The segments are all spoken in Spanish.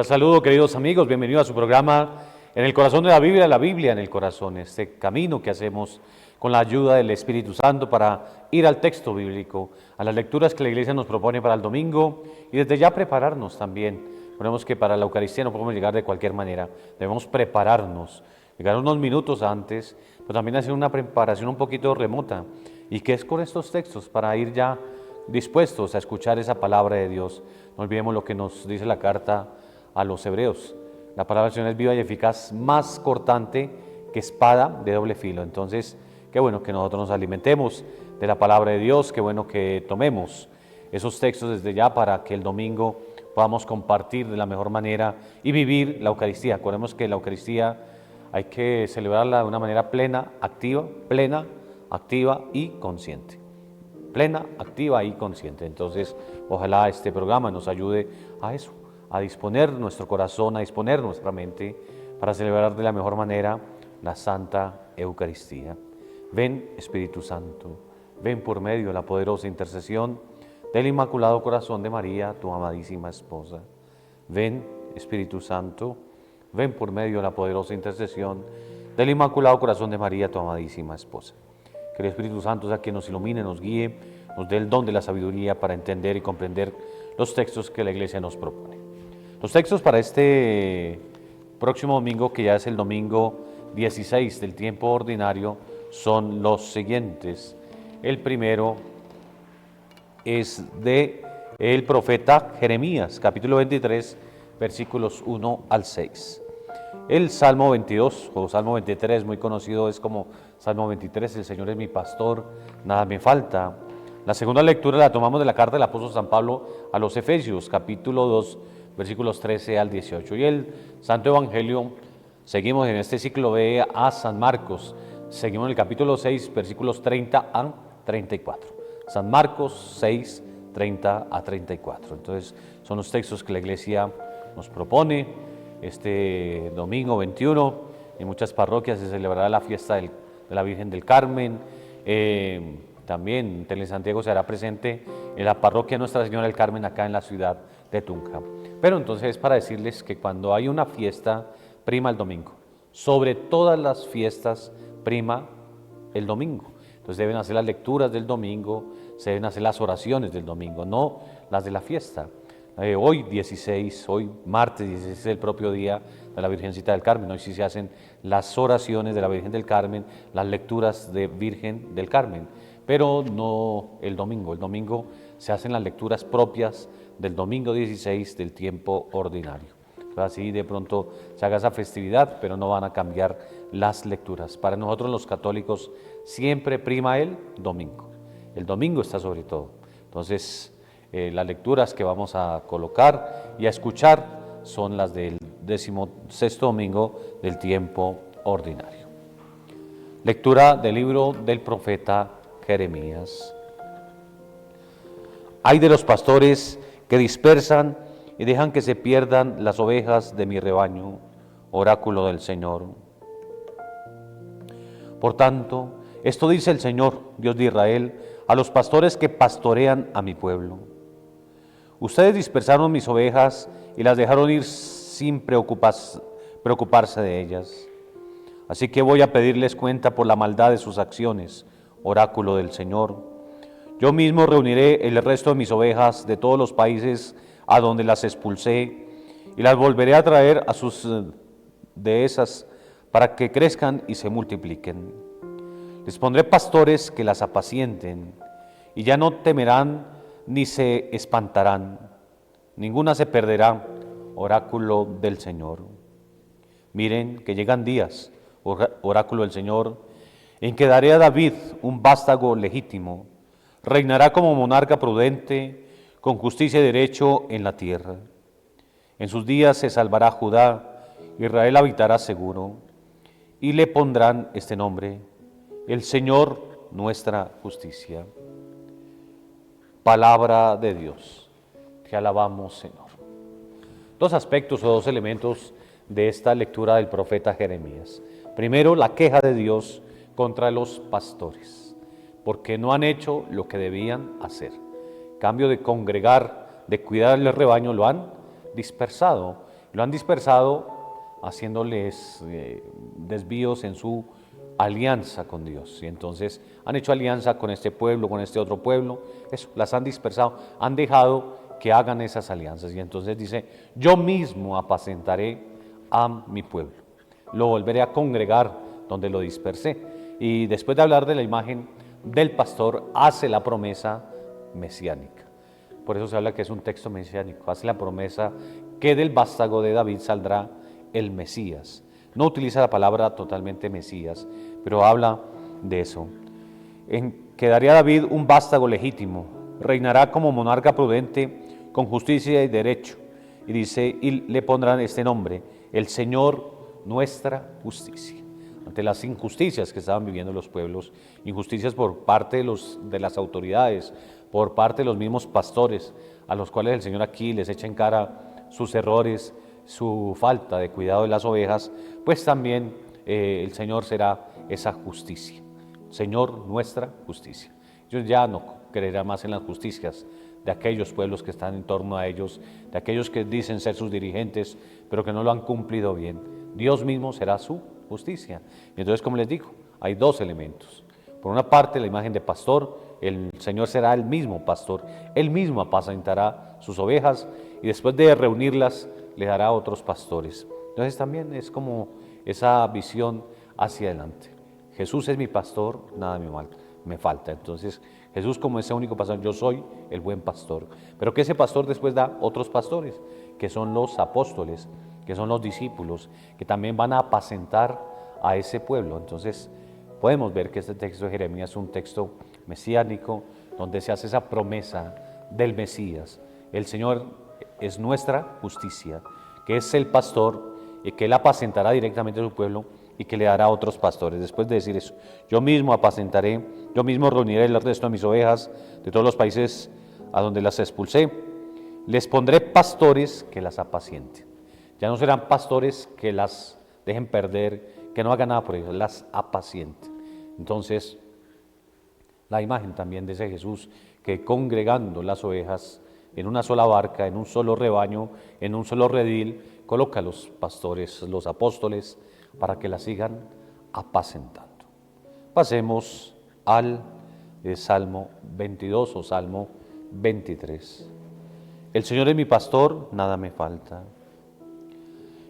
Cordial saludo, queridos amigos, bienvenidos a su programa En el Corazón de la Biblia en el Corazón, este camino que hacemos con la ayuda del Espíritu Santo para ir al texto bíblico, a las lecturas que la Iglesia nos propone para el domingo y desde ya prepararnos también. Ponemos que para la Eucaristía no podemos llegar de cualquier manera, debemos prepararnos, llegar unos minutos antes, pero también hacer una preparación un poquito remota. ¿Y qué es con estos textos? Para ir ya dispuestos a escuchar esa palabra de Dios. No olvidemos lo que nos dice la carta a los hebreos. La palabra del Señor es viva y eficaz, más cortante que espada de doble filo. Entonces, qué bueno que nosotros nos alimentemos de la palabra de Dios, qué bueno que tomemos esos textos desde ya para que el domingo podamos compartir de la mejor manera y vivir la Eucaristía. Acordemos que la Eucaristía hay que celebrarla de una manera plena, activa y consciente. Plena, activa y consciente. Entonces, ojalá este programa nos ayude a eso, a disponer nuestro corazón, a disponer nuestra mente para celebrar de la mejor manera la Santa Eucaristía. Ven, Espíritu Santo, ven por medio de la poderosa intercesión del Inmaculado Corazón de María, tu amadísima esposa. Ven, Espíritu Santo, ven por medio de la poderosa intercesión del Inmaculado Corazón de María, tu amadísima esposa. Que el Espíritu Santo sea quien nos ilumine, nos guíe, nos dé el don de la sabiduría para entender y comprender los textos que la Iglesia nos propone. Los textos para este próximo domingo, que ya es el domingo 16 del tiempo ordinario, son los siguientes. El primero es de el profeta Jeremías, capítulo 23, versículos 1 al 6. El Salmo 22 o Salmo 23, muy conocido, es como Salmo 23, el Señor es mi pastor, nada me falta. La segunda lectura la tomamos de la carta del apóstol San Pablo a los Efesios, capítulo 2, versículos 13 al 18. Y el Santo Evangelio, seguimos en este ciclo B a San Marcos, seguimos en el capítulo 6, versículos 30 a 34. San Marcos 6, 30 a 34. Entonces, son los textos que la Iglesia nos propone. Este domingo 21, en muchas parroquias se celebrará la fiesta de la Virgen del Carmen. También Telesantiago se hará presente en la parroquia Nuestra Señora del Carmen, acá en la ciudad de Tunja. Pero entonces es para decirles que cuando hay una fiesta, prima el domingo. Sobre todas las fiestas, prima el domingo. Entonces deben hacer las lecturas del domingo, se deben hacer las oraciones del domingo, no las de la fiesta. Hoy 16, hoy martes 16 es el propio día de la Virgencita del Carmen. Hoy sí se hacen las oraciones de la Virgen del Carmen, las lecturas de Virgen del Carmen, pero no el domingo. El domingo se hacen las lecturas propias del domingo 16 del tiempo ordinario. Así de pronto se haga esa festividad, pero no van a cambiar las lecturas. Para nosotros los católicos siempre prima el domingo. El domingo está sobre todo. Entonces, las lecturas que vamos a colocar y a escuchar son las del 16º domingo del tiempo ordinario. Lectura del libro del profeta Jeremías. Ay de los pastores que dispersan y dejan que se pierdan las ovejas de mi rebaño, oráculo del Señor. Por tanto, esto dice el Señor, Dios de Israel, a los pastores que pastorean a mi pueblo. Ustedes dispersaron mis ovejas y las dejaron ir sin preocuparse de ellas. Así que voy a pedirles cuenta por la maldad de sus acciones, oráculo del Señor. Yo mismo reuniré el resto de mis ovejas de todos los países a donde las expulsé y las volveré a traer a sus dehesas para que crezcan y se multipliquen. Les pondré pastores que las apacienten y ya no temerán ni se espantarán, ninguna se perderá, oráculo del Señor. Miren que llegan días, oráculo del Señor, en que daré a David un vástago legítimo, reinará como monarca prudente, con justicia y derecho en la tierra. En sus días se salvará Judá, Israel habitará seguro, y le pondrán este nombre, el Señor nuestra justicia. Palabra de Dios, te alabamos, Señor. Dos aspectos o dos elementos de esta lectura del profeta Jeremías. Primero, la queja de Dios contra los pastores, porque no han hecho lo que debían hacer. En cambio de congregar, de cuidar el rebaño, lo han dispersado. Lo han dispersado haciéndoles desvíos en su alianza con Dios. Y entonces han hecho alianza con este pueblo, con este otro pueblo. Eso, las han dispersado, han dejado que hagan esas alianzas. Y entonces dice, yo mismo apacentaré a mi pueblo. Lo volveré a congregar donde lo dispersé. Y después de hablar de la imagen del pastor, hace la promesa mesiánica. Por eso se habla que es un texto mesiánico. Hace la promesa que del vástago de David saldrá el Mesías. No utiliza la palabra totalmente Mesías, pero habla de eso. Quedaría David un vástago legítimo, reinará como monarca prudente, con justicia y derecho. Y dice, y le pondrán este nombre, el Señor nuestra justicia. Ante las injusticias que estaban viviendo los pueblos, injusticias por parte de las autoridades, por parte de los mismos pastores, a los cuales el Señor aquí les echa en cara sus errores, su falta de cuidado de las ovejas, pues también el Señor será esa justicia. Señor, nuestra justicia. Ellos ya no creerán más en las justicias de aquellos pueblos que están en torno a ellos, de aquellos que dicen ser sus dirigentes, pero que no lo han cumplido bien. Dios mismo será su justicia. Y entonces, como les digo, hay dos elementos. Por una parte, la imagen de pastor, el Señor será el mismo pastor, Él mismo apacentará sus ovejas y después de reunirlas, le dará a otros pastores. Entonces también es como esa visión hacia adelante. Jesús es mi pastor, nada me falta. Entonces Jesús como ese único pastor, yo soy el buen pastor. Pero que ese pastor después da otros pastores, que son los apóstoles, que son los discípulos, que también van a apacentar a ese pueblo. Entonces podemos ver que este texto de Jeremías es un texto mesiánico, donde se hace esa promesa del Mesías. El Señor es nuestra justicia, que es el pastor y que Él apacentará directamente a su pueblo y que le dará a otros pastores. Después de decir eso, yo mismo apacentaré, yo mismo reuniré el resto de mis ovejas de todos los países a donde las expulsé. Les pondré pastores que las apacienten. Ya no serán pastores que las dejen perder, que no hagan nada por ellas, las apacienten. Entonces, la imagen también de ese Jesús que congregando las ovejas en una sola barca, en un solo rebaño, en un solo redil, coloca a los pastores, los apóstoles, para que la sigan apacentando. Pasemos al Salmo 22 o Salmo 23. El Señor es mi pastor, nada me falta.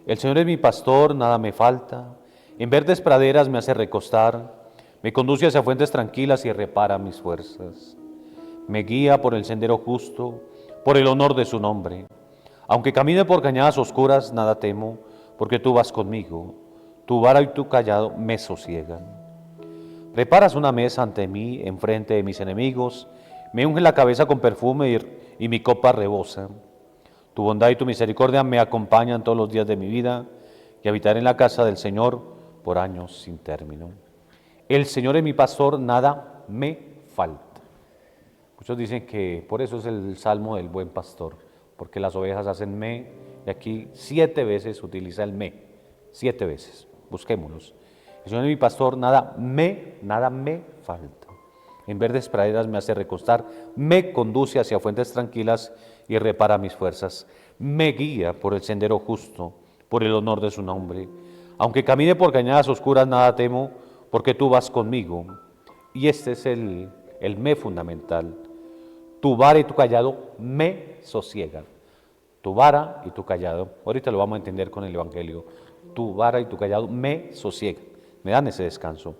El Señor es mi pastor, nada me falta. En verdes praderas me hace recostar, me conduce hacia fuentes tranquilas y repara mis fuerzas. Me guía por el sendero justo, por el honor de su nombre. Aunque camine por cañadas oscuras, nada temo, porque tú vas conmigo. Tu vara y tu callado me sosiegan. Preparas una mesa ante mí, enfrente de mis enemigos. Me unge la cabeza con perfume y mi copa rebosa. Tu bondad y tu misericordia me acompañan todos los días de mi vida, y habitaré en la casa del Señor por años sin término. El Señor es mi pastor, nada me falta. Muchos dicen que por eso es el salmo del buen pastor, porque las ovejas hacen me, y aquí 7 veces utiliza el me, 7 veces, busquémonos. El Señor es mi pastor, nada me falta. En verdes praderas me hace recostar, me conduce hacia fuentes tranquilas y repara mis fuerzas. Me guía por el sendero justo, por el honor de su nombre. Aunque camine por cañadas oscuras, nada temo, porque tú vas conmigo. Y este es el me fundamental. Tu vara y tu callado me sosiegan. Tu vara y tu callado, ahorita lo vamos a entender con el Evangelio. Tu vara y tu callado me sosiegan, me dan ese descanso.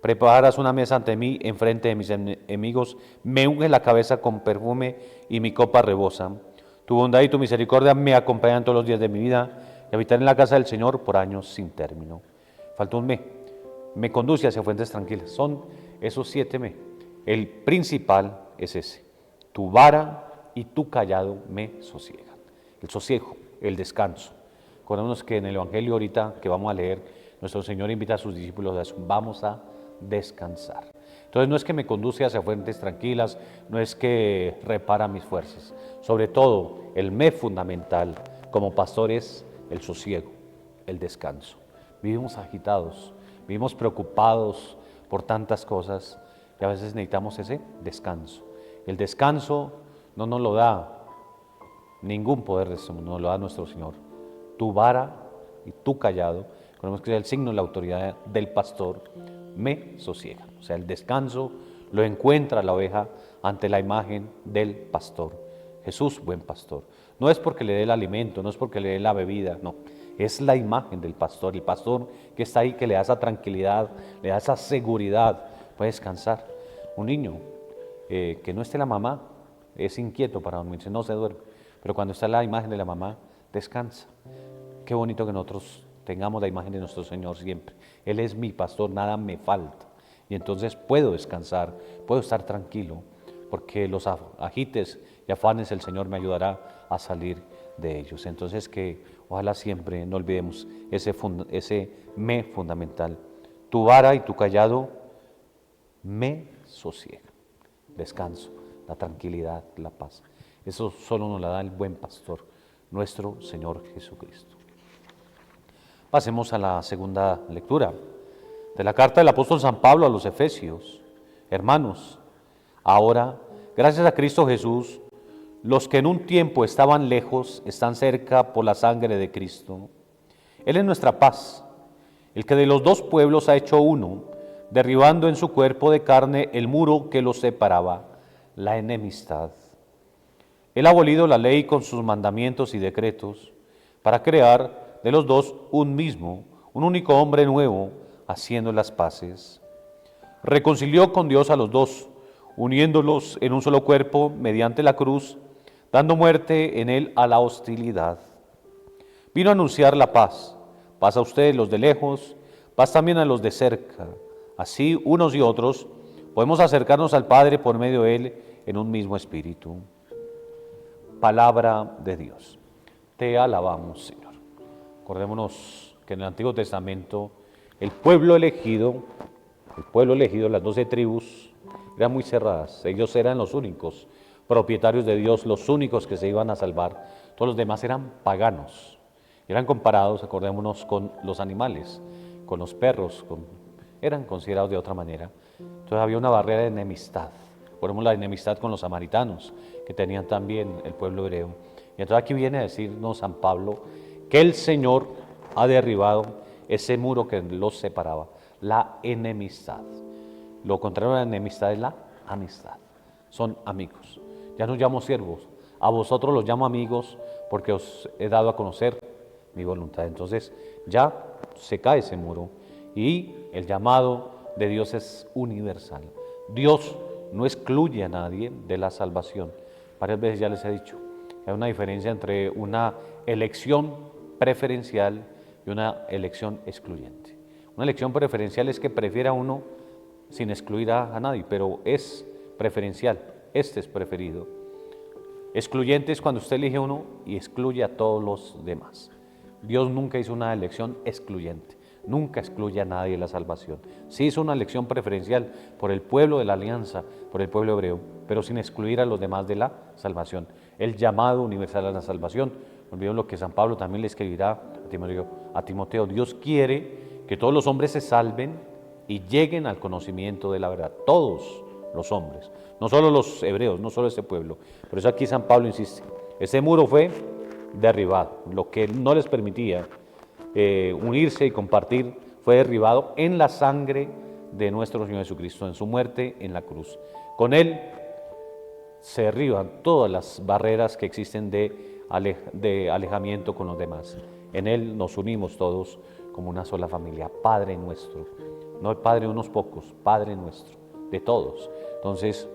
Preparas una mesa ante mí, enfrente de mis enemigos, me unges la cabeza con perfume y mi copa rebosa. Tu bondad y tu misericordia me acompañan todos los días de mi vida, y habitaré en la casa del Señor por años sin término. Falta un me conduce hacia fuentes tranquilas. Son esos 7 me. El principal es ese. Tu vara y tu callado me sosiegan. El sosiego, el descanso. Acordémonos que en el Evangelio ahorita que vamos a leer, nuestro Señor invita a sus discípulos a eso. Vamos a descansar. Entonces no es que me conduce hacia fuentes tranquilas, no es que repara mis fuerzas. Sobre todo, el me fundamental como pastor es el sosiego, el descanso. Vivimos agitados, vivimos preocupados por tantas cosas y a veces necesitamos ese descanso. El descanso no nos lo da ningún poder de este mundo, nos lo da nuestro Señor. tu vara y tu callado, tenemos que es el signo de la autoridad del pastor, me sosiegan. O sea, el descanso lo encuentra la oveja ante la imagen del pastor. Jesús, buen pastor. No es porque le dé el alimento, no es porque le dé la bebida, no. Es la imagen del pastor, el pastor que está ahí, que le da esa tranquilidad, le da esa seguridad, puede descansar. Un niño que no esté la mamá es inquieto para dormirse, no se duerme, pero cuando está la imagen de la mamá, descansa. Qué bonito que nosotros tengamos la imagen de nuestro Señor siempre. Él es mi pastor, nada me falta. Y entonces puedo descansar, puedo estar tranquilo, porque los ajites y afanes el Señor me ayudará a salir de ellos. Entonces que ojalá siempre no olvidemos ese me fundamental. Tu vara y tu callado me sosiegan. Descanso, la tranquilidad, la paz. Eso solo nos la da el buen pastor, nuestro Señor Jesucristo. Pasemos a la segunda lectura de la carta del apóstol San Pablo a los Efesios. Hermanos, ahora, gracias a Cristo Jesús, los que en un tiempo estaban lejos están cerca por la sangre de Cristo. Él es nuestra paz, el que de los dos pueblos ha hecho uno, derribando en su cuerpo de carne el muro que los separaba, la enemistad. Él ha abolido la ley con sus mandamientos y decretos para crear de los dos un mismo, un único hombre nuevo, haciendo las paces. Reconcilió con Dios a los dos, uniéndolos en un solo cuerpo mediante la cruz, dando muerte en él a la hostilidad. Vino a anunciar la paz, paz a ustedes los de lejos, paz también a los de cerca. Así, unos y otros, podemos acercarnos al Padre por medio de él en un mismo espíritu. Palabra de Dios. Te alabamos, Señor. Acordémonos que en el Antiguo Testamento el pueblo elegido, las 12 tribus, eran muy cerradas. Ellos eran los únicos propietarios de Dios, los únicos que se iban a salvar. Todos los demás eran paganos. Eran comparados, acordémonos, con los animales, con los perros, eran considerados de otra manera. Entonces había una barrera de enemistad. Por ejemplo, la enemistad con los samaritanos, que tenían también el pueblo hebreo. Y entonces aquí viene a decirnos San Pablo que el Señor ha derribado ese muro que los separaba, la enemistad. Lo contrario de la enemistad es la amistad. Son amigos. Ya no llamo siervos, a vosotros los llamo amigos porque os he dado a conocer mi voluntad. Entonces ya se cae ese muro y el llamado de Dios es universal. Dios no excluye a nadie de la salvación. Varias veces ya les he dicho que hay una diferencia entre una elección preferencial y una elección excluyente. Una elección preferencial es que prefiera uno sin excluir a nadie, pero es preferencial, este es preferido. Excluyente es cuando usted elige uno y excluye a todos los demás. Dios nunca hizo una elección excluyente, nunca excluye a nadie de la salvación. Sí hizo una elección preferencial por el pueblo de la alianza, por el pueblo hebreo, pero sin excluir a los demás de la salvación. El llamado universal a la salvación. Olvidemos lo que San Pablo también le escribirá a Timoteo. Dios quiere que todos los hombres se salven y lleguen al conocimiento de la verdad. Todos los hombres, no solo los hebreos, no solo este pueblo. Por eso aquí San Pablo insiste, ese muro fue derribado, lo que no les permitía unirse y compartir fue derribado en la sangre de nuestro Señor Jesucristo, en su muerte en la cruz. Con él se derriban todas las barreras que existen de alejamiento con los demás. En él nos unimos todos como una sola familia, Padre nuestro, no el Padre de unos pocos, Padre nuestro, de todos. Entonces,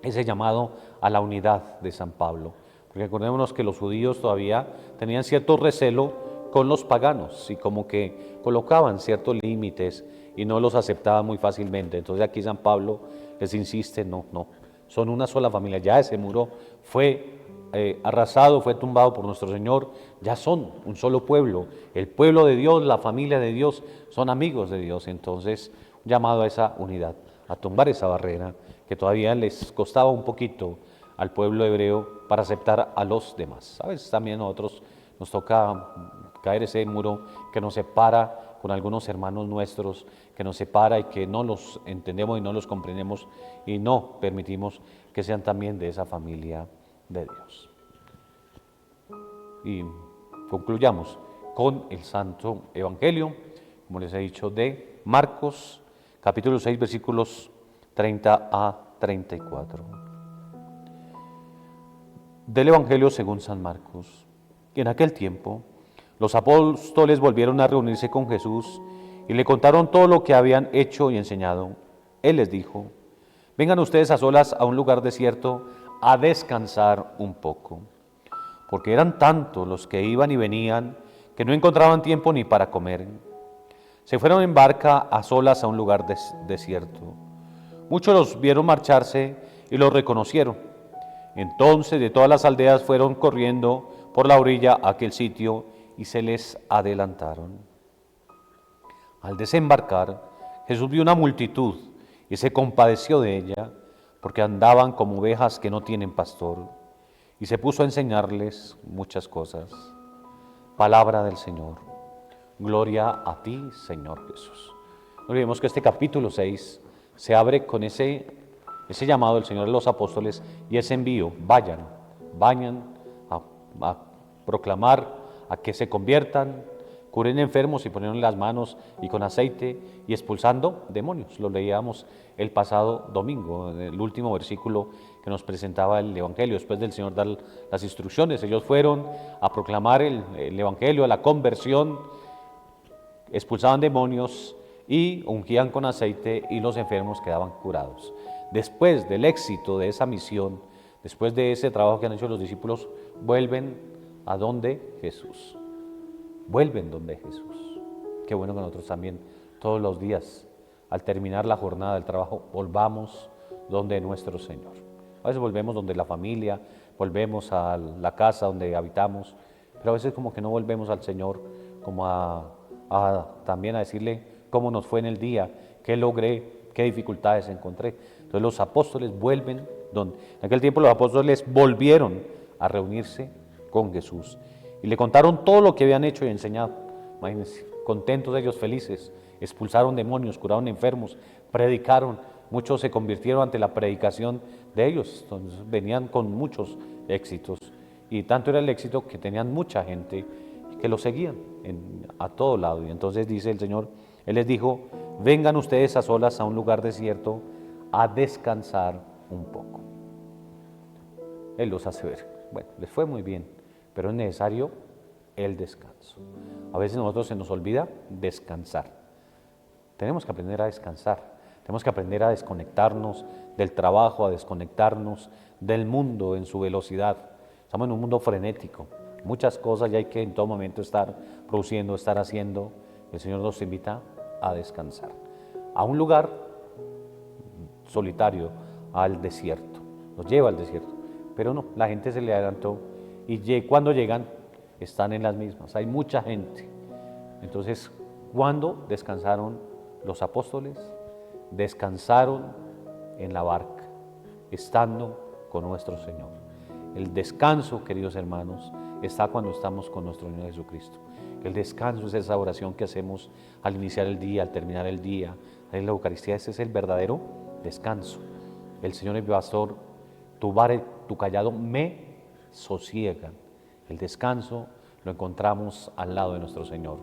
ese llamado a la unidad de San Pablo, porque acordémonos que los judíos todavía tenían cierto recelo con los paganos y como que colocaban ciertos límites y no los aceptaban muy fácilmente. Entonces aquí San Pablo les insiste, no, son una sola familia, ya ese muro fue arrasado, fue tumbado por nuestro Señor, ya son un solo pueblo, el pueblo de Dios, la familia de Dios, son amigos de Dios. Entonces, un llamado a esa unidad, a tumbar esa barrera que todavía les costaba un poquito al pueblo hebreo para aceptar a los demás. A veces también a nosotros nos toca caer ese muro que nos separa con algunos hermanos nuestros, que nos separa y que no los entendemos y no los comprendemos y no permitimos que sean también de esa familia de Dios. Y concluyamos con el Santo Evangelio, como les he dicho, de Marcos, capítulo 6, versículos 30 a 34. Del Evangelio según San Marcos. En aquel tiempo, los apóstoles volvieron a reunirse con Jesús y le contaron todo lo que habían hecho y enseñado. Él les dijo: vengan ustedes a solas a un lugar desierto a descansar un poco, porque eran tantos los que iban y venían que no encontraban tiempo ni para comer. Se fueron en barca a solas a un lugar desierto. Muchos los vieron marcharse y los reconocieron. Entonces de todas las aldeas fueron corriendo por la orilla a aquel sitio y se les adelantaron. Al desembarcar, Jesús vio una multitud y se compadeció de ella, porque andaban como ovejas que no tienen pastor, y se puso a enseñarles muchas cosas. Palabra del Señor. Gloria a ti, Señor Jesús. No olvidemos que este capítulo 6 se abre con ese llamado del Señor a los apóstoles y ese envío: vayan a proclamar, a que se conviertan, curen enfermos y ponieron las manos y con aceite y expulsando demonios. Lo leíamos el pasado domingo, en el último versículo que nos presentaba el Evangelio. Después del Señor dar las instrucciones, ellos fueron a proclamar el Evangelio, a la conversión, expulsaban demonios y ungían con aceite y los enfermos quedaban curados. Después del éxito de esa misión, después de ese trabajo que han hecho los discípulos, vuelven a donde Jesús. Vuelven donde Jesús. Qué bueno que nosotros también todos los días, al terminar la jornada del trabajo, volvamos donde nuestro Señor. A veces volvemos donde la familia, volvemos a la casa donde habitamos, pero a veces como que no volvemos al Señor, como también a decirle cómo nos fue en el día, qué logré, qué dificultades encontré. Entonces los apóstoles vuelven donde. En aquel tiempo los apóstoles volvieron a reunirse con Jesús y le contaron todo lo que habían hecho y enseñado. Imagínense, contentos ellos, felices, expulsaron demonios, curaron enfermos, predicaron. Muchos se convirtieron ante la predicación de ellos. Entonces venían con muchos éxitos y tanto era el éxito que tenían mucha gente que los seguían a todo lado. Y entonces dice el Señor, Él les dijo: vengan ustedes a solas a un lugar desierto a descansar un poco. Él los hace ver, bueno, les fue muy bien, pero es necesario el descanso. A veces a nosotros se nos olvida descansar. Tenemos que aprender a descansar, tenemos que aprender a desconectarnos del trabajo, a desconectarnos del mundo en su velocidad. Estamos en un mundo frenético, muchas cosas y hay que en todo momento estar produciendo, estar haciendo. El Señor nos invita a descansar, a un lugar solitario, al desierto, nos lleva al desierto, pero no, la gente se le adelantó y cuando llegan están en las mismas, hay mucha gente. Entonces, ¿cuándo descansaron los apóstoles? Descansaron en la barca, estando con nuestro Señor. El descanso, queridos hermanos, está cuando estamos con nuestro Señor Jesucristo. El descanso es esa oración que hacemos al iniciar el día, al terminar el día, en la Eucaristía. Ese es el verdadero descanso. El Señor es mi pastor, tu vara y tu callado me sosiegan. El descanso lo encontramos al lado de nuestro Señor.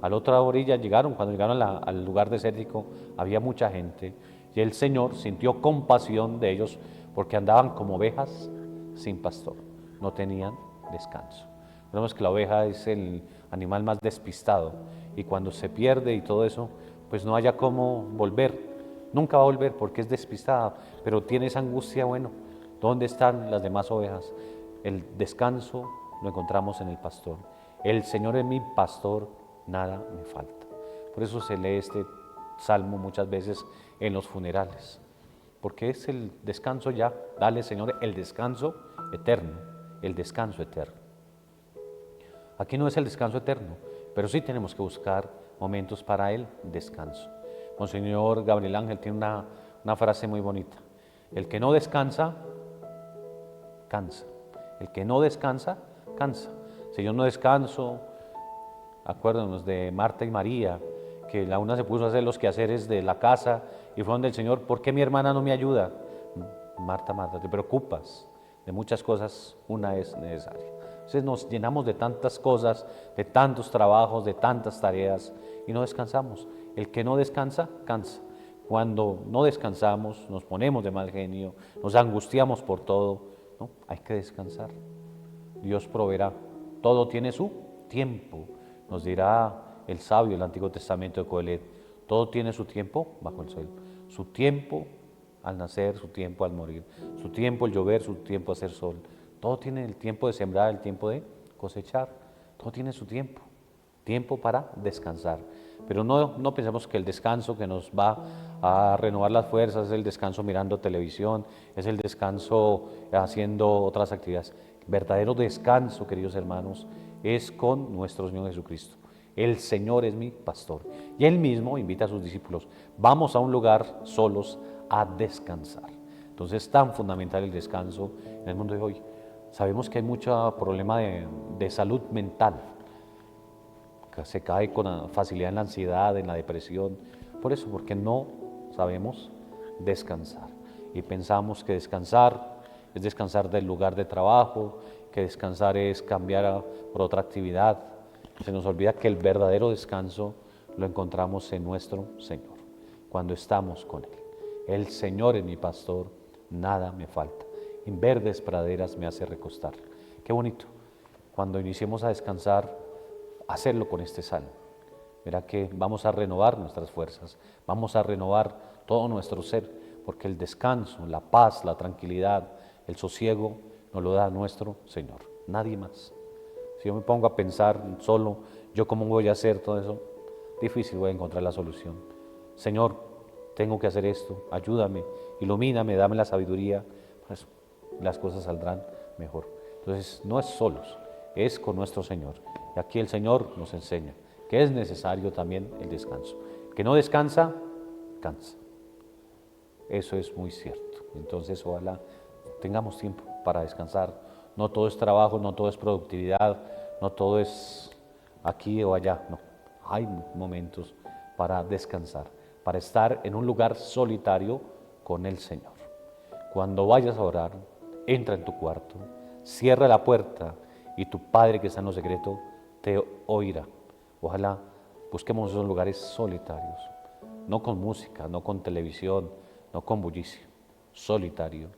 A la otra orilla cuando llegaron al lugar desértico, había mucha gente y el Señor sintió compasión de ellos porque andaban como ovejas sin pastor, no tenían descanso. Vemos que la oveja es el animal más despistado y cuando se pierde y todo eso, pues no haya cómo volver, nunca va a volver porque es despistada, pero tiene esa angustia. Bueno, ¿dónde están las demás ovejas? El descanso lo encontramos en el pastor. El Señor es mi pastor, nada me falta. Por eso se lee este salmo muchas veces en los funerales, porque es el descanso ya. Dale, Señor, el descanso eterno, el descanso eterno. Aquí no es el descanso eterno, pero sí tenemos que buscar momentos para el descanso. Monseñor Gabriel Ángel tiene una frase muy bonita: el que no descansa, cansa. El que no descansa, cansa. Si yo no descanso, acuérdanos de Marta y María, que la una se puso a hacer los quehaceres de la casa y fueron del Señor: ¿por qué mi hermana no me ayuda? Marta, Marta, te preocupas de muchas cosas, una es necesaria. Entonces nos llenamos de tantas cosas, de tantos trabajos, de tantas tareas y no descansamos. El que no descansa, cansa. Cuando no descansamos, nos ponemos de mal genio, nos angustiamos por todo. No, hay que descansar. Dios proveerá. Todo tiene su tiempo. Nos dirá el sabio del Antiguo Testamento de Coelet. Todo tiene su tiempo bajo el sol. Su tiempo al nacer, su tiempo al morir. Su tiempo al llover, su tiempo a hacer sol. Todo tiene el tiempo de sembrar, el tiempo de cosechar. Todo tiene su tiempo. Tiempo para descansar. Pero no pensemos que el descanso que nos va a renovar las fuerzas es el descanso mirando televisión, es el descanso haciendo otras actividades. El verdadero descanso, queridos hermanos, es con nuestro Señor Jesucristo. El Señor es mi pastor. Y Él mismo invita a sus discípulos, vamos a un lugar solos a descansar. Entonces es tan fundamental el descanso en el mundo de hoy. Sabemos que hay mucho problema de salud mental. Se cae con facilidad en la ansiedad, en la depresión. Por eso, porque no sabemos descansar. Y pensamos que descansar es descansar del lugar de trabajo, que descansar es cambiar por otra actividad. Se nos olvida que el verdadero descanso lo encontramos en nuestro Señor, cuando estamos con Él. El Señor es mi pastor, nada me falta. En verdes praderas me hace recostar. Qué bonito. Cuando iniciemos a descansar, hacerlo con este salmo. Verá que vamos a renovar nuestras fuerzas, vamos a renovar todo nuestro ser, porque el descanso, la paz, la tranquilidad, el sosiego nos lo da nuestro Señor, nadie más. Si yo me pongo a pensar solo, yo cómo voy a hacer todo eso, difícil voy a encontrar la solución. Señor, tengo que hacer esto, ayúdame, ilumíname, dame la sabiduría, pues las cosas saldrán mejor. Entonces no es solos, es con nuestro Señor. Y aquí el Señor nos enseña que es necesario también el descanso. El que no descansa, cansa. Eso es muy cierto. Entonces ojalá tengamos tiempo para descansar. No todo es trabajo, no todo es productividad, no todo es aquí o allá. No, hay momentos para descansar, para estar en un lugar solitario con el Señor. Cuando vayas a orar, entra en tu cuarto, cierra la puerta y tu Padre que está en lo secreto te oirá. Ojalá busquemos esos lugares solitarios, no con música, no con televisión, no con bullicio, solitario,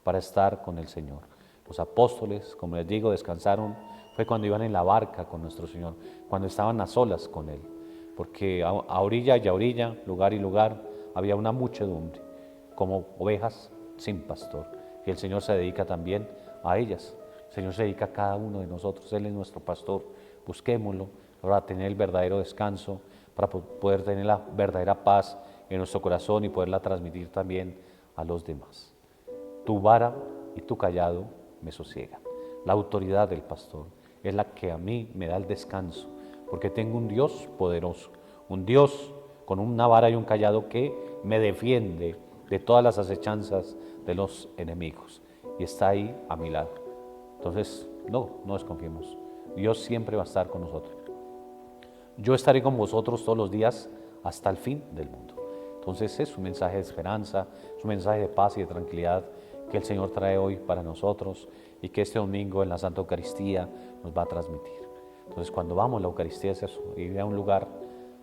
para estar con el Señor. Los apóstoles, como les digo, descansaron, fue cuando iban en la barca con nuestro Señor, cuando estaban a solas con Él, porque a orilla y a orilla, lugar y lugar, había una muchedumbre, como ovejas sin pastor, y el Señor se dedica también a ellas. El Señor se dedica a cada uno de nosotros, Él es nuestro pastor, busquémoslo para tener el verdadero descanso, para poder tener la verdadera paz en nuestro corazón y poderla transmitir también a los demás. Tu vara y tu callado me sosiegan. La autoridad del pastor es la que a mí me da el descanso, porque tengo un Dios poderoso, un Dios con una vara y un callado que me defiende de todas las acechanzas de los enemigos y está ahí a mi lado. Entonces, no desconfiemos. Dios siempre va a estar con nosotros. Yo estaré con vosotros todos los días hasta el fin del mundo. Entonces es un mensaje de esperanza, es un mensaje de paz y de tranquilidad que el Señor trae hoy para nosotros y que este domingo en la Santa Eucaristía nos va a transmitir. Entonces cuando vamos a la Eucaristía es eso, ir a un lugar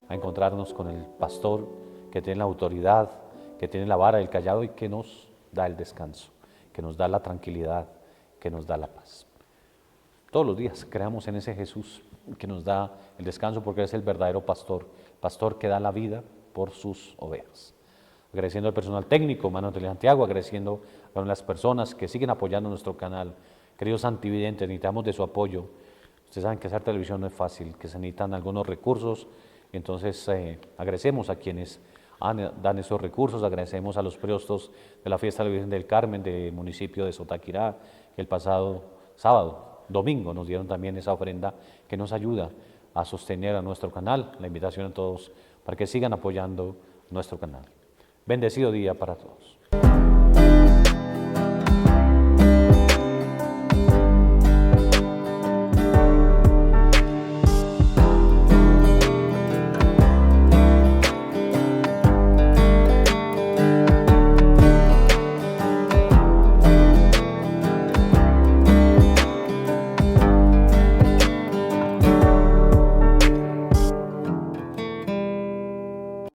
a encontrarnos con el pastor que tiene la autoridad, que tiene la vara y el callado y que nos da el descanso, que nos da la tranquilidad, que nos da la paz. Todos los días creamos en ese Jesús que nos da el descanso porque es el verdadero pastor que da la vida por sus ovejas. Agradeciendo al personal técnico, Manuel de Santiago, agradeciendo a las personas que siguen apoyando nuestro canal. Queridos santividentes, necesitamos de su apoyo. Ustedes saben que hacer televisión no es fácil, que se necesitan algunos recursos. Entonces agradecemos a quienes dan esos recursos, agradecemos a los priostos de la fiesta de la Virgen del Carmen del municipio de Sotaquirá, que el pasado domingo nos dieron también esa ofrenda que nos ayuda a sostener a nuestro canal. La invitación a todos para que sigan apoyando nuestro canal. Bendecido día para todos.